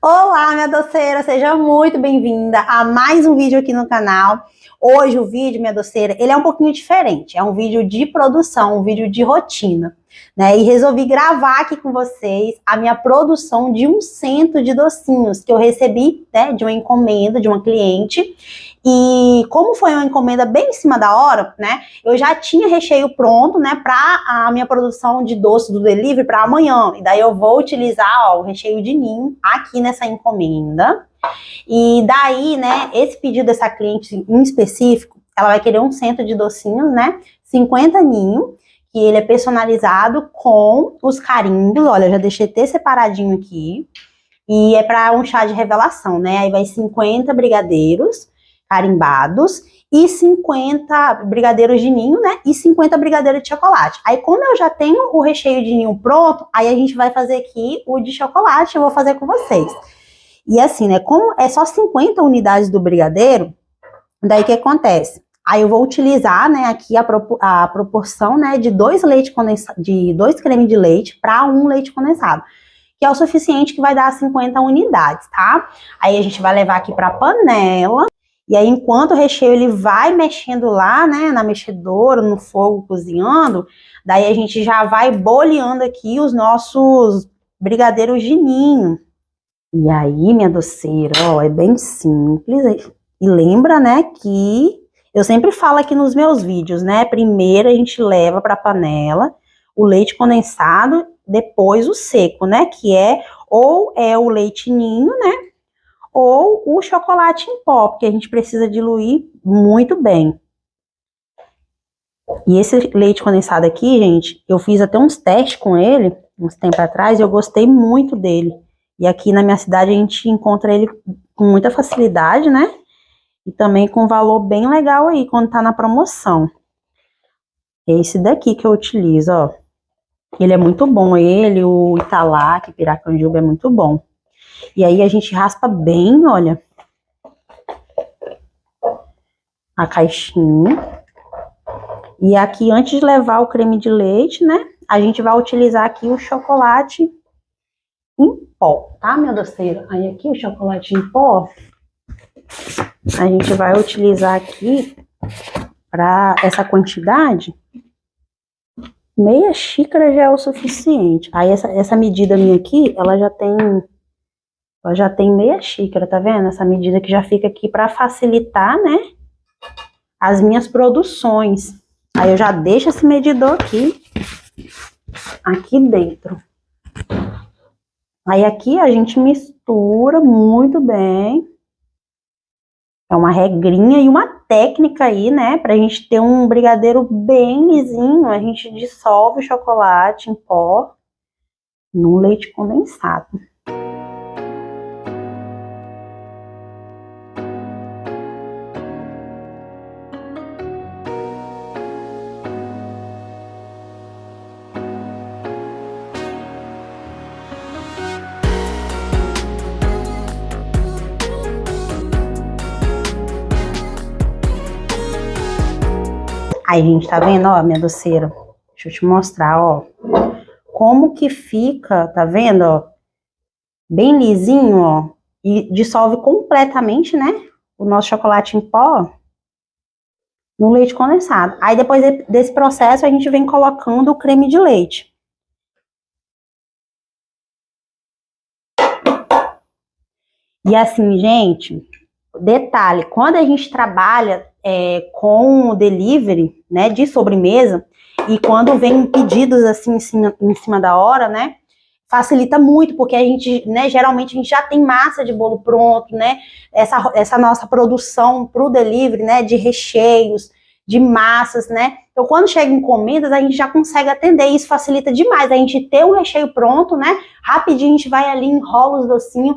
Olá, minha doceira, seja muito bem-vinda a mais um vídeo aqui no canal. Hoje o vídeo, minha doceira, ele é um pouquinho diferente, é um vídeo de produção, um vídeo de rotina, né? E resolvi gravar aqui com vocês a minha produção de um cento de docinhos que eu recebi, né, de uma encomenda de uma cliente. E como foi uma encomenda bem em cima da hora, né, eu já tinha recheio pronto, né, para a minha produção de doce do delivery para amanhã. E daí eu vou utilizar, ó, o recheio de ninho aqui nessa encomenda. E daí, né, esse pedido dessa cliente em específico, ela vai querer um cento de docinhos, né, 50 ninho, que ele é personalizado com os carimbos. Olha, eu já deixei até separadinho aqui. E é para um chá de revelação, né? Aí vai 50 brigadeiros carimbados e 50 brigadeiros de ninho, né? E 50 brigadeiros de chocolate. Aí, como eu já tenho o recheio de ninho pronto, aí a gente vai fazer aqui o de chocolate, eu vou fazer com vocês. E assim, né? Como é só 50 unidades do brigadeiro, daí o que acontece? Aí eu vou utilizar, né, aqui a proporção, né, de 2 leite condensado, de 2 creme de leite para 1 leite condensado, que é o suficiente, que vai dar 50 unidades, tá? Aí a gente vai levar aqui para a panela, e aí enquanto o recheio ele vai mexendo lá, né, na mexedora, no fogo, cozinhando, daí a gente já vai boleando aqui os nossos brigadeiros de ninho. E aí, minha doceira, ó, é bem simples. E lembra, né, que eu sempre falo aqui nos meus vídeos, né? Primeiro a gente leva para a panela o leite condensado, depois o seco, né? Que é ou é o leite ninho, né? Ou o chocolate em pó, porque a gente precisa diluir muito bem. E esse leite condensado aqui, gente, eu fiz até uns testes com ele, uns tempos atrás, e eu gostei muito dele. E aqui na minha cidade a gente encontra ele com muita facilidade, né? E também com valor bem legal aí, quando tá na promoção. É esse daqui que eu utilizo, ó. Ele é muito bom, o Italac, Piracanjuba é muito bom. E aí a gente raspa bem, olha, a caixinha. E aqui, antes de levar o creme de leite, né, a gente vai utilizar aqui o chocolate em pó, tá, minha doceira? Aí aqui o chocolate em pó, a gente vai utilizar aqui, para essa quantidade, meia xícara já é o suficiente. Aí essa medida minha aqui, ela já tem meia xícara, tá vendo? Essa medida que já fica aqui para facilitar, né, as minhas produções. Aí eu já deixo esse medidor aqui dentro. Aí aqui a gente mistura muito bem. É uma regrinha e uma técnica aí, né, pra gente ter um brigadeiro bem lisinho. A gente dissolve o chocolate em pó no leite condensado. Aí, gente, tá vendo, ó, minha doceira? Deixa eu te mostrar, ó. Como que fica, tá vendo, ó? Bem lisinho, ó. E dissolve completamente, né? O nosso chocolate em pó no leite condensado. Aí, depois desse processo, a gente vem colocando o creme de leite. E assim, gente, detalhe, quando a gente trabalha com o delivery, né, de sobremesa, e quando vem pedidos assim em cima da hora, né, facilita muito, porque a gente, né, geralmente a gente já tem massa de bolo pronto, né, essa nossa produção para o delivery, né, de recheios, de massas, né, então quando chega encomendas, a gente já consegue atender, e isso facilita demais, a gente ter o recheio pronto, né, rapidinho a gente vai ali, enrola os docinhos,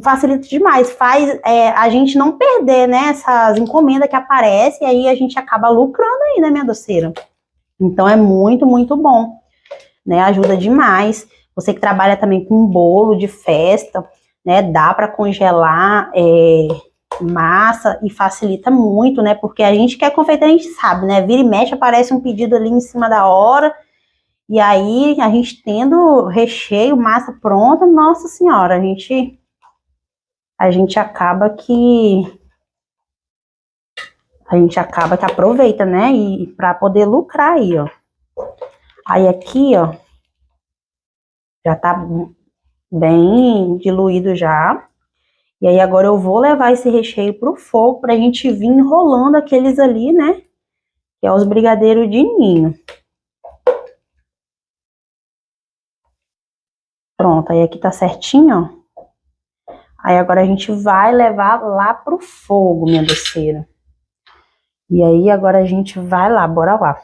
facilita demais, faz a gente não perder, né, essas encomendas que aparecem, e aí a gente acaba lucrando aí, né, minha doceira? Então é muito, muito bom, né, ajuda demais. Você que trabalha também com bolo de festa, né, dá para congelar massa e facilita muito, né, porque a gente que é confeiteiro, a gente sabe, né, vira e mexe, aparece um pedido ali em cima da hora, e aí a gente tendo recheio, massa pronta, nossa senhora, a gente a gente acaba que aproveita, né? E para poder lucrar aí, ó. Aí aqui, ó, já tá bem diluído já. E aí agora eu vou levar esse recheio pro fogo pra gente vir enrolando aqueles ali, né? Que é os brigadeiros de ninho. Pronto, aí aqui tá certinho, ó. Aí agora a gente vai levar lá pro fogo, minha doceira. E aí agora a gente vai lá, bora lá.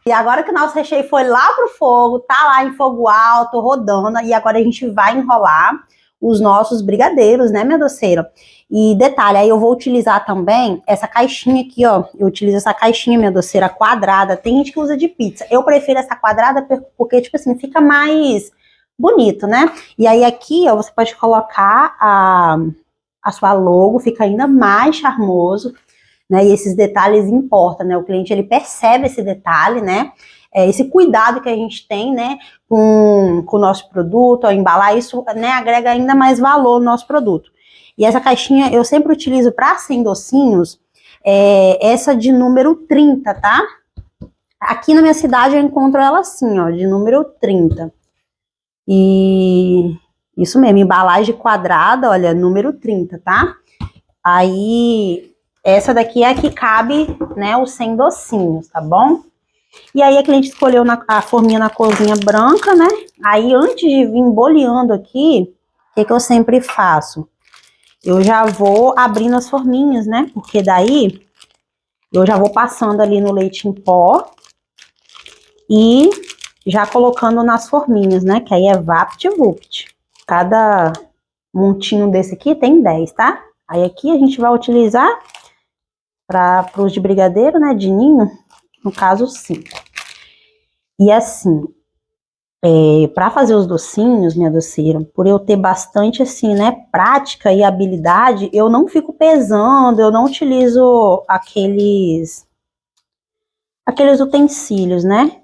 E agora que o nosso recheio foi lá pro fogo, tá lá em fogo alto, rodando, e agora a gente vai enrolar os nossos brigadeiros, né, minha doceira? E detalhe, aí eu vou utilizar também essa caixinha aqui, ó. Eu utilizo essa caixinha, minha doceira, quadrada. Tem gente que usa de pizza. Eu prefiro essa quadrada porque, tipo assim, fica mais bonito, né? E aí aqui, ó, você pode colocar a sua logo, fica ainda mais charmoso, né? E esses detalhes importam, né? O cliente, ele percebe esse detalhe, né? Esse cuidado que a gente tem, né, com o nosso produto, ao embalar isso, né, agrega ainda mais valor no nosso produto. E essa caixinha eu sempre utilizo para 100 docinhos, essa de número 30, tá? Aqui na minha cidade eu encontro ela assim, ó, de número 30. E isso mesmo, embalagem quadrada, olha, número 30, tá? Aí, essa daqui é a que cabe, né, os 100 docinhos, tá bom? E aí a cliente escolheu a forminha na corzinha branca, né? Aí antes de vir boleando aqui, o que eu sempre faço? Eu já vou abrindo as forminhas, né? Porque daí eu já vou passando ali no leite em pó e já colocando nas forminhas, né? Que aí é VaptVupt. Cada montinho desse aqui tem 10, tá? Aí aqui a gente vai utilizar para os de brigadeiro, né? De ninho, no caso 5. E assim, para fazer os docinhos, minha doceira, por eu ter bastante, assim, né, prática e habilidade, eu não fico pesando, eu não utilizo aqueles utensílios, né,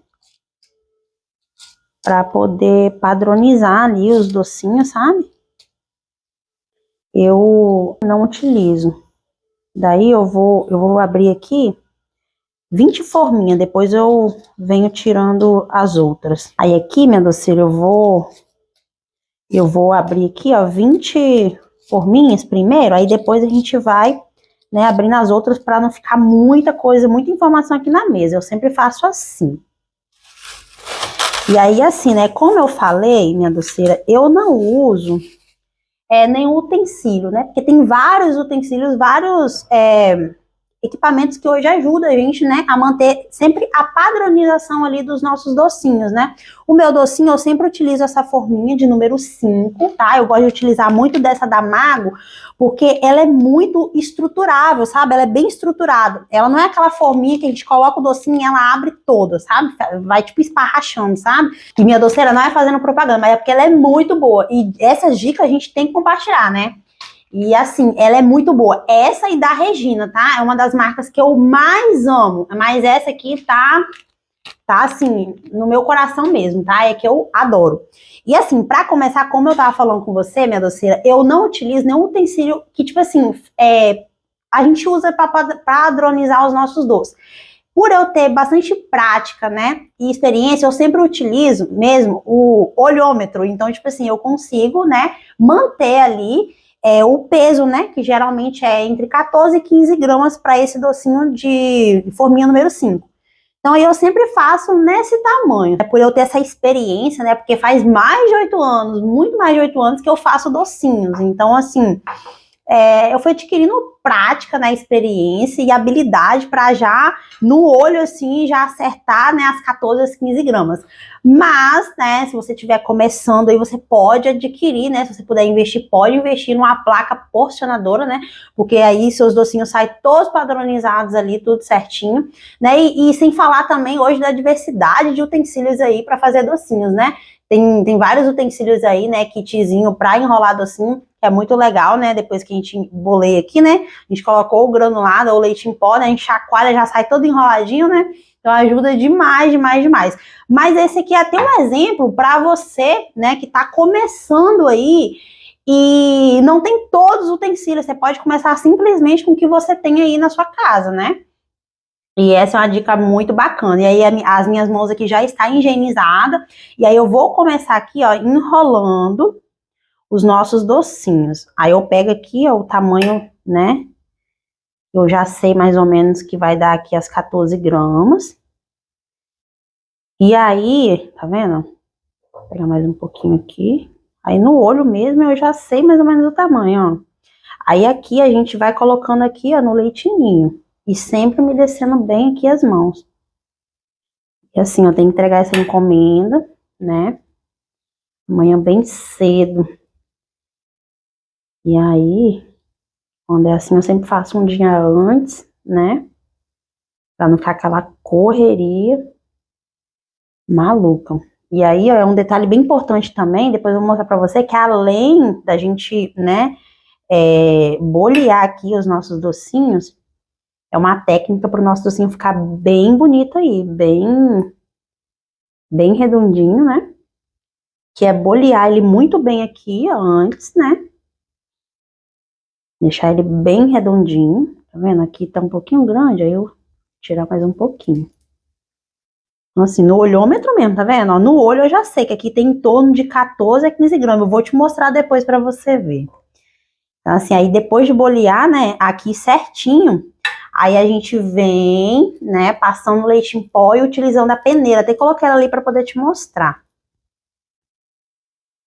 para poder padronizar ali os docinhos, sabe? Eu não utilizo. Daí eu vou abrir aqui 20 forminhas, depois eu venho tirando as outras. Aí aqui, minha doceira, eu vou abrir aqui, ó, 20 forminhas primeiro, aí depois a gente vai, né, abrindo as outras para não ficar muita coisa, muita informação aqui na mesa. Eu sempre faço assim. E aí, assim, né, como eu falei, minha doceira, eu não uso nenhum utensílio, né, porque tem vários utensílios, vários equipamentos que hoje ajudam a gente, né, a manter sempre a padronização ali dos nossos docinhos, né? O meu docinho eu sempre utilizo essa forminha de número 5, tá? Eu gosto de utilizar muito dessa da Mago, porque ela é muito estruturável, sabe? Ela é bem estruturada. Ela não é aquela forminha que a gente coloca o docinho e ela abre toda, sabe? Vai tipo esparrachando, sabe? E minha doceira não é fazendo propaganda, mas é porque ela é muito boa. E essas dicas a gente tem que compartilhar, né? E assim, ela é muito boa. Essa e da Regina, tá? É uma das marcas que eu mais amo. Mas essa aqui tá assim, no meu coração mesmo, tá? É que eu adoro. E assim, pra começar, como eu tava falando com você, minha doceira, eu não utilizo nenhum utensílio que, tipo assim, a gente usa pra padronizar os nossos doces. Por eu ter bastante prática, né, e experiência, eu sempre utilizo mesmo o olhômetro. Então, tipo assim, eu consigo, né, manter ali o peso, né, que geralmente é entre 14 e 15 gramas para esse docinho de forminha número 5. Então, eu sempre faço nesse tamanho. É por eu ter essa experiência, né, porque faz mais de 8 anos, muito mais de 8 anos que eu faço docinhos. Então, assim, eu fui adquirindo prática, né, experiência e habilidade para já, no olho, assim, já acertar, né, as 14, as 15 gramas. Mas, né, se você estiver começando aí, você pode adquirir, né, se você puder investir, pode investir numa placa porcionadora, né, porque aí seus docinhos saem todos padronizados ali, tudo certinho, né, e sem falar também hoje da diversidade de utensílios aí para fazer docinhos, né. Tem vários utensílios aí, né, kitzinho para enrolar docinho. que é muito legal, né? Depois que a gente boleia aqui, né? A gente colocou o granulado ou leite em pó, né? A gente chacoalha, já sai todo enroladinho, né? Então ajuda demais, demais, demais. Mas esse aqui é até um exemplo para você, né, que tá começando aí e não tem todos os utensílios. Você pode começar simplesmente com o que você tem aí na sua casa, né? E essa é uma dica muito bacana. E aí as minhas mãos aqui já estão higienizadas. E aí eu vou começar aqui, ó, enrolando os nossos docinhos. Aí eu pego aqui, ó, o tamanho, né? Eu já sei mais ou menos que vai dar aqui as 14 gramas. E aí, tá vendo? Vou pegar mais um pouquinho aqui. Aí no olho mesmo eu já sei mais ou menos o tamanho, ó. Aí aqui a gente vai colocando aqui, ó, no leitinho. E sempre me descendo bem aqui as mãos. E assim, eu tenho que entregar essa encomenda, né? Amanhã bem cedo. E aí, quando é assim, eu sempre faço um dia antes, né? Pra não ficar aquela correria maluca. E aí, ó, é um detalhe bem importante também, depois eu vou mostrar pra você, que além da gente, né, bolear aqui os nossos docinhos, é uma técnica para o nosso docinho ficar bem bonito aí, bem redondinho, né? Que é bolear ele muito bem aqui, ó, antes, né? Deixar ele bem redondinho, tá vendo? Aqui tá um pouquinho grande, aí eu vou tirar mais um pouquinho. Então, assim, no olhômetro mesmo, tá vendo? Ó, no olho eu já sei que aqui tem em torno de 14 a 15 gramas. Eu vou te mostrar depois para você ver. Então, assim, aí depois de bolear, né, aqui certinho, aí a gente vem, né, passando leite em pó e utilizando a peneira. Até coloquei ela ali para poder te mostrar.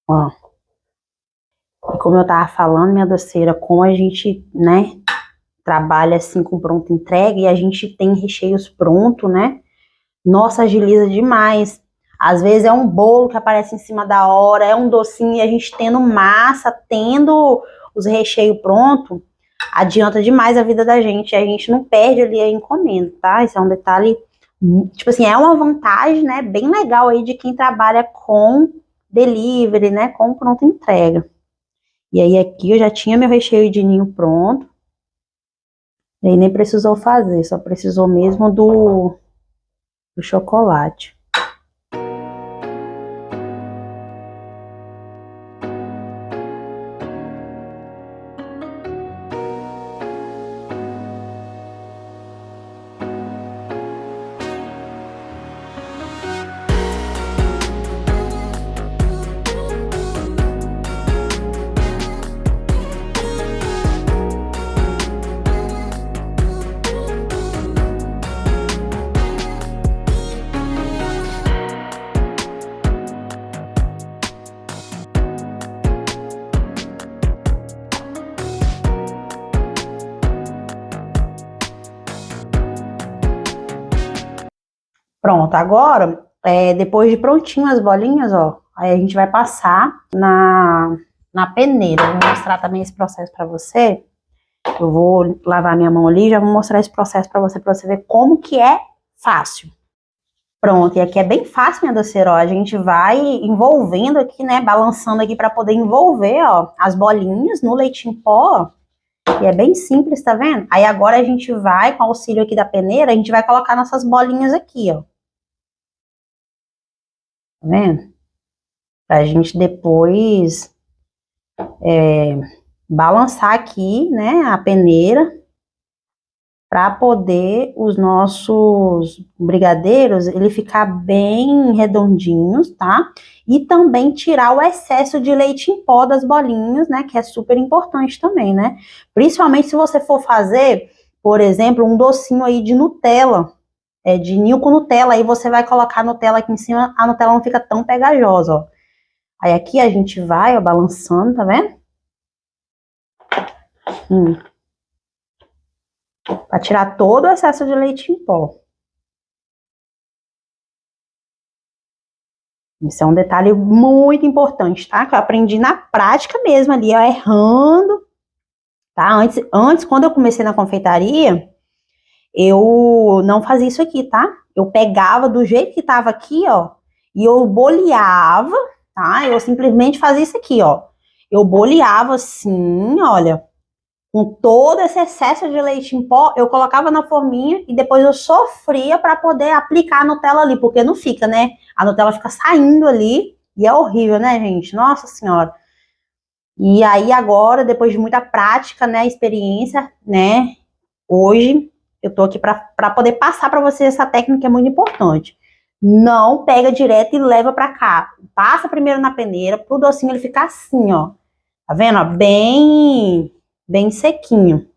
Ó. E como eu tava falando, minha doceira, como a gente, né, trabalha assim com pronta entrega e a gente tem recheios prontos, né? Nossa, agiliza demais. Às vezes é um bolo que aparece em cima da hora, é um docinho e a gente tendo massa, tendo os recheios prontos, adianta demais a vida da gente. A gente não perde ali a encomenda, tá? Isso é um detalhe, tipo assim, é uma vantagem, né? Bem legal aí de quem trabalha com delivery, né? Com pronta entrega. E aí aqui eu já tinha meu recheio de ninho pronto. E aí nem precisou fazer, só precisou mesmo do chocolate. Pronto, agora, depois de prontinho as bolinhas, ó, aí a gente vai passar na peneira. Eu vou mostrar também esse processo pra você. Eu vou lavar minha mão ali e já vou mostrar esse processo pra você ver como que é fácil. Pronto, e aqui é bem fácil, minha doceira, ó, a gente vai envolvendo aqui, né, balançando aqui pra poder envolver, ó, as bolinhas no leite em pó, ó, e é bem simples, tá vendo? Aí agora a gente vai, com o auxílio aqui da peneira, a gente vai colocar nossas bolinhas aqui, ó. Tá vendo? Pra gente depois balançar aqui, né, a peneira, para poder os nossos brigadeiros, ele ficar bem redondinhos, tá? E também tirar o excesso de leite em pó das bolinhas, né, que é super importante também, né? Principalmente se você for fazer, por exemplo, um docinho aí de Nutella, de ninho com Nutella, aí você vai colocar a Nutella aqui em cima, a Nutella não fica tão pegajosa, ó. Aí aqui a gente vai, ó, balançando, tá vendo? Pra tirar todo o excesso de leite em pó. Isso é um detalhe muito importante, tá? Que eu aprendi na prática mesmo ali, ó, errando, tá? Antes, quando eu comecei na confeitaria, eu não fazia isso aqui, tá? Eu pegava do jeito que tava aqui, ó, e eu boleava, tá? Eu simplesmente fazia isso aqui, ó. eu boleava assim, olha, com todo esse excesso de leite em pó, eu colocava na forminha e depois eu sofria para poder aplicar a Nutella ali, porque não fica, né? A Nutella fica saindo ali e é horrível, né, gente? Nossa Senhora. E aí agora, depois de muita prática, né, experiência, né, hoje eu tô aqui para poder passar para vocês essa técnica que é muito importante. Não pega direto e leva para cá. Passa primeiro na peneira pro docinho ele ficar assim, ó. Tá vendo? Ó? Bem sequinho.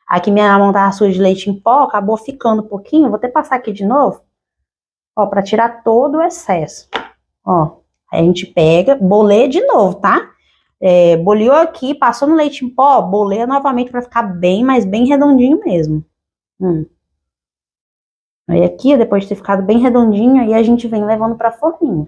Aqui minha mão tava suja de leite em pó, acabou ficando um pouquinho. Vou até passar aqui de novo, ó, para tirar todo o excesso. Ó, aí a gente pega, boleia de novo, tá? Boleou aqui, passou no leite em pó, boleia novamente para ficar bem, mas bem redondinho mesmo. Aí aqui, depois de ter ficado bem redondinho, aí a gente vem levando para a forminha.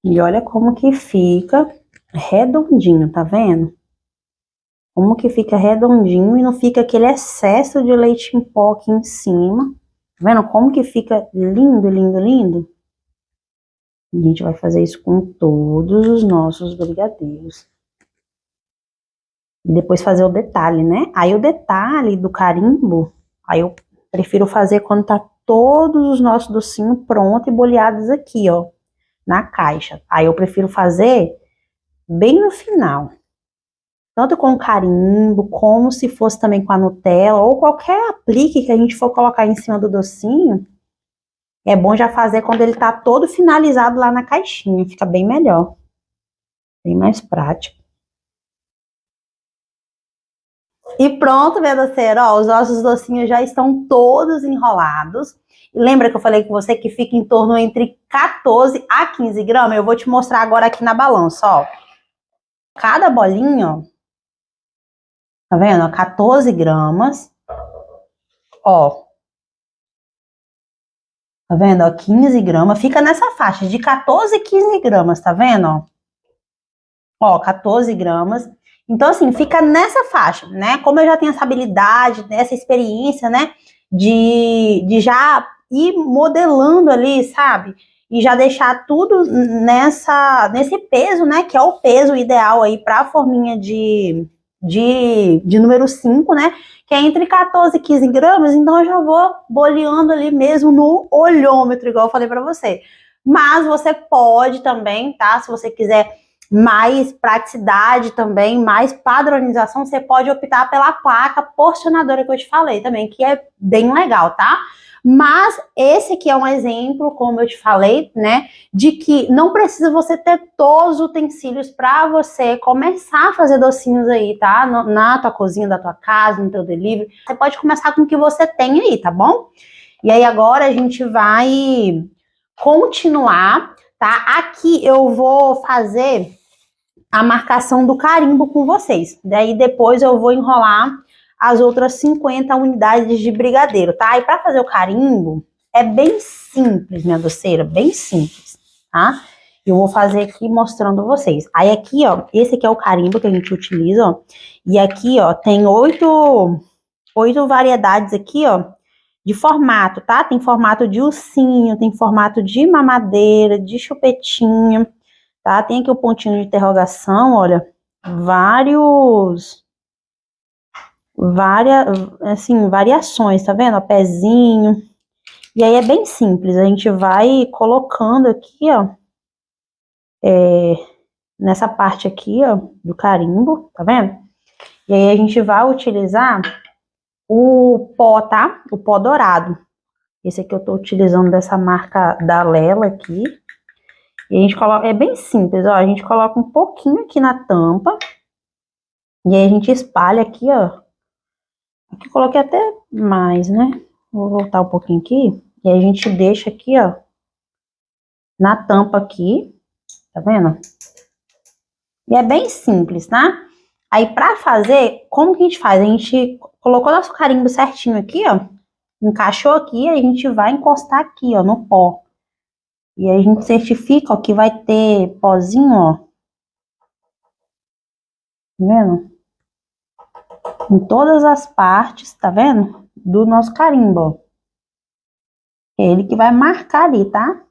E olha como que fica redondinho, tá vendo? Como que fica redondinho e não fica aquele excesso de leite em pó aqui em cima. Tá vendo como que fica lindo, lindo, lindo? A gente vai fazer isso com todos os nossos brigadeiros. E depois fazer o detalhe, né? Aí o detalhe do carimbo, aí eu prefiro fazer quando tá todos os nossos docinhos prontos e boleados aqui, ó, na caixa. Aí eu prefiro fazer bem no final. Tanto com o carimbo, como se fosse também com a Nutella, ou qualquer aplique que a gente for colocar em cima do docinho, é bom já fazer quando ele tá todo finalizado lá na caixinha, fica bem melhor, bem mais prático. E pronto, minha doceira, ó, os nossos docinhos já estão todos enrolados. Lembra que eu falei com você que fica em torno entre 14 a 15 gramas? Eu vou te mostrar agora aqui na balança, ó. Cada bolinha, ó, tá vendo? 14 gramas. Ó, tá vendo? Ó, 15 gramas. Fica nessa faixa de 14 a 15 gramas, tá vendo? Ó, 14 gramas. Então, assim, fica nessa faixa, né? Como eu já tenho essa habilidade, essa experiência, né? De já ir modelando ali, sabe? E já deixar tudo nesse peso, né? Que é o peso ideal aí para a forminha de número 5, né? Que é entre 14 e 15 gramas. Então, eu já vou boleando ali mesmo no olhômetro, igual eu falei para você. Mas você pode também, tá? Se você quiser mais praticidade também, mais padronização, você pode optar pela placa porcionadora que eu te falei também, que é bem legal, tá? Mas esse aqui é um exemplo, como eu te falei, né, de que não precisa você ter todos os utensílios para você começar a fazer docinhos aí, tá? Na tua cozinha da tua casa, no teu delivery. Você pode começar com o que você tem aí, tá bom? E aí agora a gente vai continuar, tá? Aqui eu vou fazer a marcação do carimbo com vocês. Daí depois eu vou enrolar as outras 50 unidades de brigadeiro, tá? E para fazer o carimbo é bem simples, minha doceira, bem simples, tá? Eu vou fazer aqui mostrando vocês. Aí aqui, ó, esse aqui é o carimbo que a gente utiliza, ó. E aqui, ó, tem oito variedades aqui, ó, de formato, tá? Tem formato de ursinho, tem formato de mamadeira, de chupetinho, tá? Tem aqui o pontinho de interrogação, olha, variações, tá vendo? O pezinho. E aí é bem simples, a gente vai colocando aqui, ó, nessa parte aqui, ó, do carimbo, tá vendo? E aí a gente vai utilizar o pó, tá? O pó dourado. Esse aqui eu tô utilizando dessa marca da Lela aqui. E a gente coloca, é bem simples, ó, a gente coloca um pouquinho aqui na tampa. E aí a gente espalha aqui, ó. Aqui eu coloquei até mais, né? Vou voltar um pouquinho aqui. E aí a gente deixa aqui, ó, na tampa aqui. Tá vendo? E é bem simples, tá? Aí, pra fazer, como que a gente faz? A gente colocou nosso carimbo certinho aqui, ó. Encaixou aqui, a gente vai encostar aqui, ó, no pó. E aí a gente certifica, ó, que vai ter pozinho, ó. Tá vendo? Em todas as partes, tá vendo? Do nosso carimbo, ó. É ele que vai marcar ali, tá?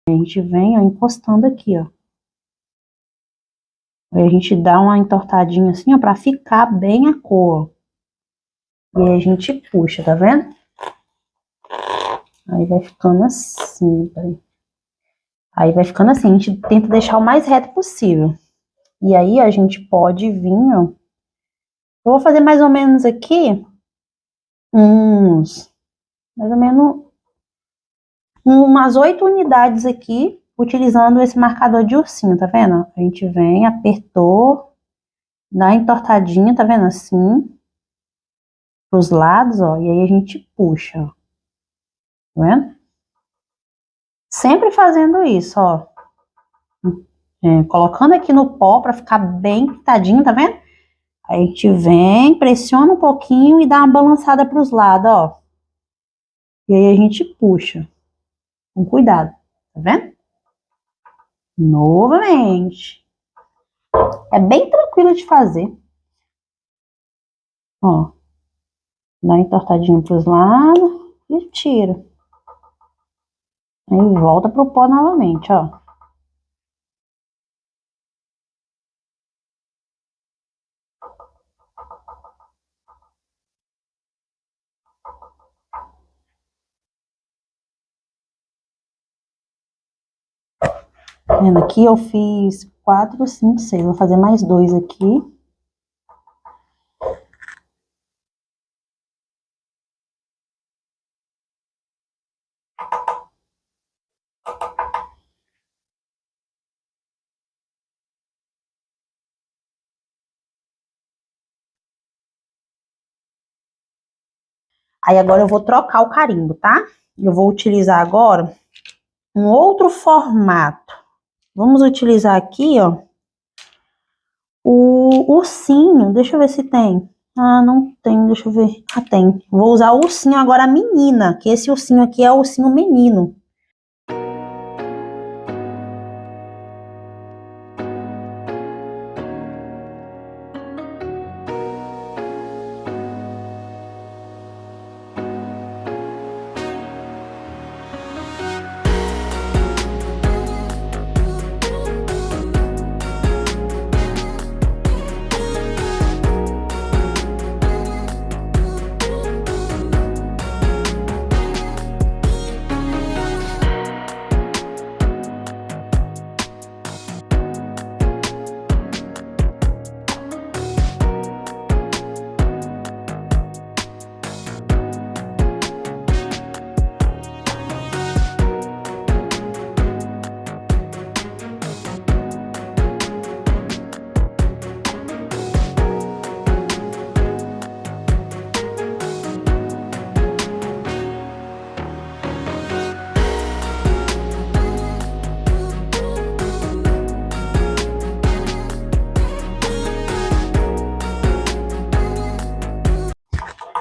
A gente vem, ó, encostando aqui, ó. Aí a gente dá uma entortadinha assim, ó, pra ficar bem a cor, ó. E aí a gente puxa, tá vendo? Aí vai ficando assim, peraí. Aí vai ficando assim, a gente tenta deixar o mais reto possível. E aí a gente pode vir, ó. Eu vou fazer mais ou menos aqui mais ou menos umas 8 unidades aqui, utilizando esse marcador de ursinho, tá vendo? A gente vem, apertou, dá uma entortadinha, tá vendo? Assim, pros lados, ó, e aí a gente puxa, ó. Tá vendo? Sempre fazendo isso, ó. Colocando aqui no pó pra ficar bem pintadinho, tá vendo? Aí a gente vem, pressiona um pouquinho e dá uma balançada pros lados, ó. E aí a gente puxa. Com cuidado, tá vendo? Novamente. É bem tranquilo de fazer. Ó. Dá uma entortadinha pros lados e tira. Aí volta pro pó novamente, ó. Tá vendo? Aqui eu fiz 4, 5, 6. Vou fazer mais 2 aqui. Aí agora eu vou trocar o carimbo, tá? Eu vou utilizar agora um outro formato. Vamos utilizar aqui, ó, o ursinho. Deixa eu ver se tem. Ah, não tem, deixa eu ver. Ah, tem. Vou usar o ursinho agora menina, que esse ursinho aqui é o ursinho menino.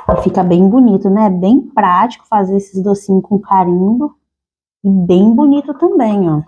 E fica bem bonito, né? Bem prático fazer esses docinhos com carimbo. E bem bonito também, ó.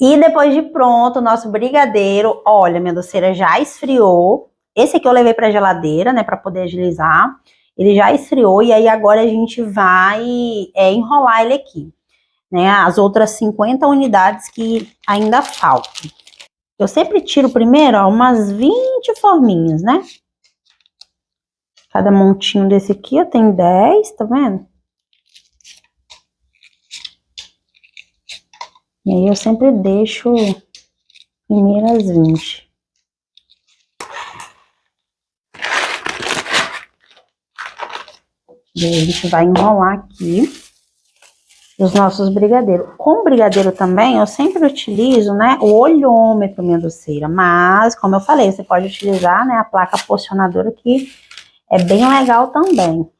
E depois de pronto, o nosso brigadeiro, olha, minha doceira já esfriou. Esse aqui eu levei pra geladeira, né, pra poder agilizar. Ele já esfriou e aí agora a gente vai enrolar ele aqui, né, as outras 50 unidades que ainda faltam. Eu sempre tiro primeiro, ó, umas 20 forminhas, né? Cada montinho desse aqui, ó, tem 10, tá vendo? E aí eu sempre deixo primeiro as 20. E aí a gente vai enrolar aqui os nossos brigadeiros. Com brigadeiro também, eu sempre utilizo, né, o olhômetro, minha doceira. Mas, como eu falei, você pode utilizar, né, a placa porcionadora, que é bem legal também.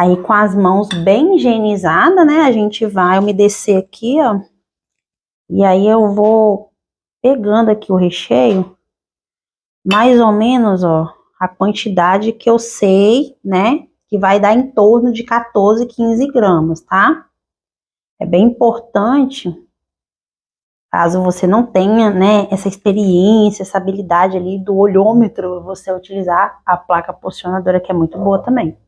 Aí, com as mãos bem higienizadas, né, a gente vai umedecer aqui, ó. E aí eu vou pegando aqui o recheio, mais ou menos, ó, a quantidade que eu sei, né, que vai dar em torno de 14, 15 gramas, tá? É bem importante, caso você não tenha, né, essa experiência, essa habilidade ali do olhômetro, você utilizar a placa porcionadora, que é muito boa também.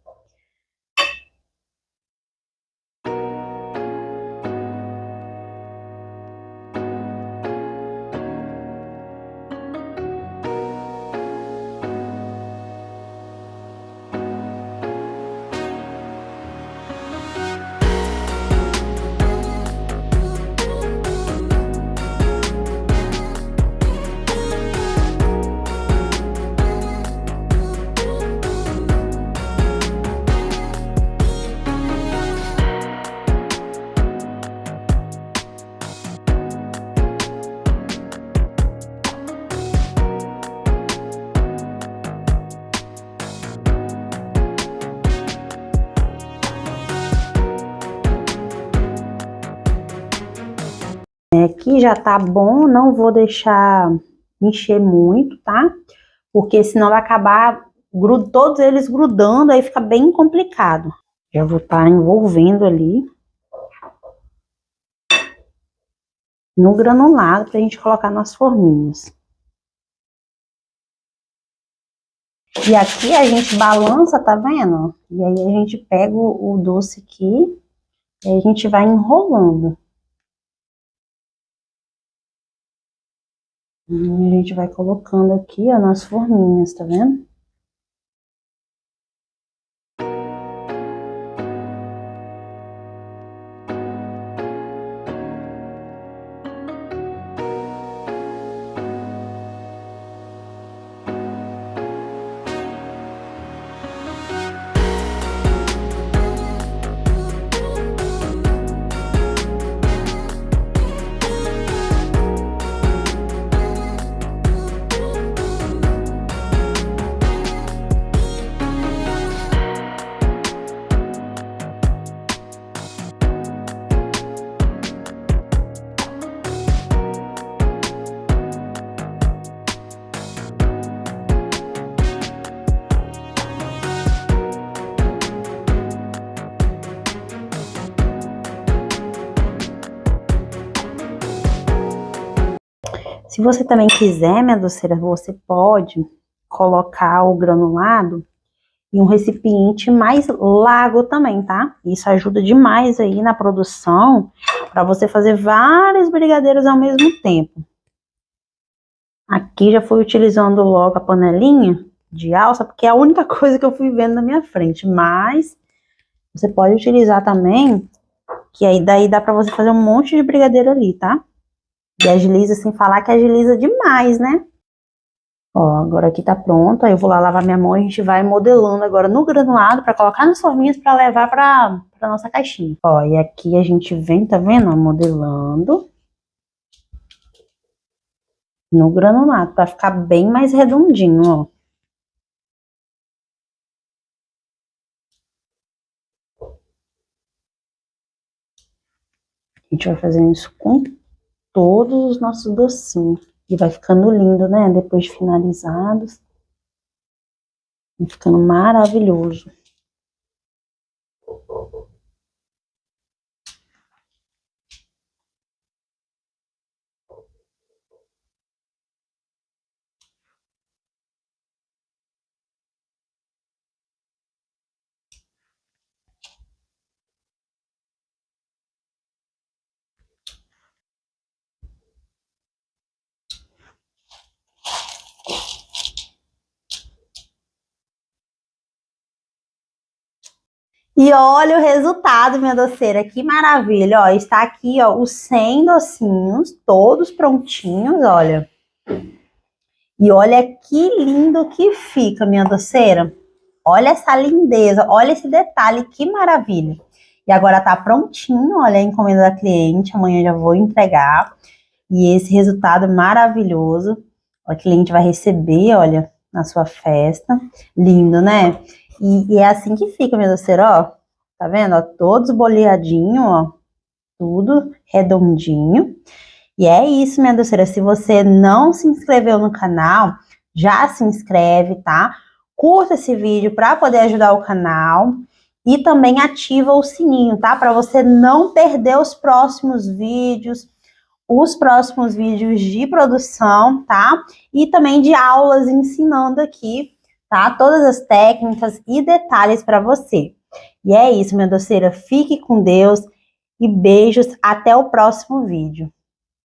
Aqui já tá bom, não vou deixar encher muito, tá? Porque senão vai acabar todos eles grudando, aí fica bem complicado. Já vou estar envolvendo ali no granulado pra gente colocar nas forminhas. E aqui a gente balança, tá vendo? E aí a gente pega o doce aqui e aí a gente vai enrolando. E a gente vai colocando aqui, ó, nas forminhas, tá vendo? Se você também quiser, minha doceira, você pode colocar o granulado em um recipiente mais largo também, tá? Isso ajuda demais aí na produção, para você fazer vários brigadeiros ao mesmo tempo. Aqui já fui utilizando logo a panelinha de alça, porque é a única coisa que eu fui vendo na minha frente, mas você pode utilizar também, que aí daí dá para você fazer um monte de brigadeiro ali, tá? E agiliza, sem falar que agiliza demais, né? Ó, agora aqui tá pronto, aí eu vou lá lavar minha mão e a gente vai modelando agora no granulado para colocar nas forminhas para levar para nossa caixinha. Ó, e aqui a gente vem, tá vendo? Ó, modelando no granulado para ficar bem mais redondinho, ó. A gente vai fazendo isso com todos os nossos docinhos. E vai ficando lindo, né? Depois de finalizados. Ficando maravilhoso. E olha o resultado, minha doceira, que maravilha, ó, está aqui, ó, os 100 docinhos, todos prontinhos, olha. E olha que lindo que fica, minha doceira. Olha essa lindeza, olha esse detalhe, que maravilha. E agora tá prontinho, olha a encomenda da cliente, amanhã já vou entregar. E esse resultado maravilhoso, o cliente vai receber, olha, na sua festa. Lindo, né? E é assim que fica, minha doceira, ó. Tá vendo? Ó, todos boleadinho, ó. Tudo redondinho. E é isso, minha doceira. Se você não se inscreveu no canal, já se inscreve, tá? Curta esse vídeo para poder ajudar o canal. E também ativa o sininho, tá? Para você não perder os próximos vídeos de produção, tá? E também de aulas ensinando aqui, tá? Todas as técnicas e detalhes para você. E é isso, minha doceira. Fique com Deus e beijos. Até o próximo vídeo.